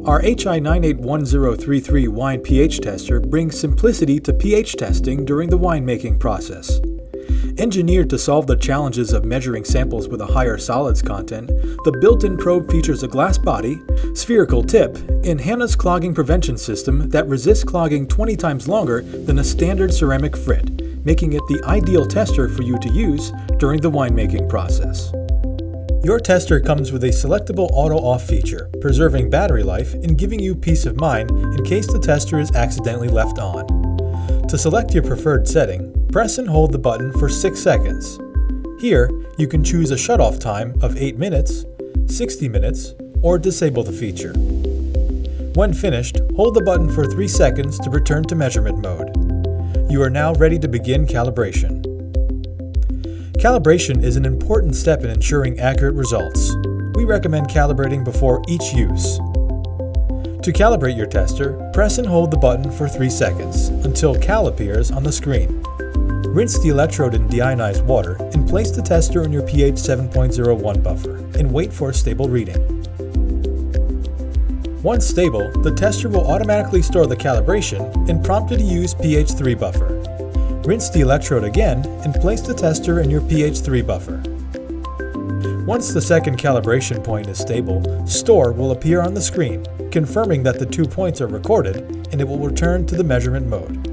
Our HI981033 Wine-pH tester brings simplicity to pH testing during the winemaking process. Engineered to solve the challenges of measuring samples with a higher solids content, the built-in probe features a glass body, spherical tip, and Hanna's clogging prevention system that resists clogging 20 times longer than a standard ceramic frit, making it the ideal tester for you to use during the winemaking process. Your tester comes with a selectable auto-off feature, preserving battery life and giving you peace of mind in case the tester is accidentally left on. To select your preferred setting, press and hold the button for 6 seconds. Here, you can choose a shutoff time of 8 minutes, 60 minutes, or disable the feature. When finished, hold the button for 3 seconds to return to measurement mode. You are now ready to begin calibration. Calibration is an important step in ensuring accurate results. We recommend calibrating before each use. To calibrate your tester, press and hold the button for 3 seconds until cal appears on the screen. Rinse the electrode in deionized water and place the tester in your pH 7.01 buffer and wait for a stable reading. Once stable, the tester will automatically store the calibration and prompt you to use pH 3 buffer. Rinse the electrode again and place the tester in your pH 3 buffer. Once the second calibration point is stable, Store will appear on the screen, confirming that the 2 points are recorded, and it will return to the measurement mode.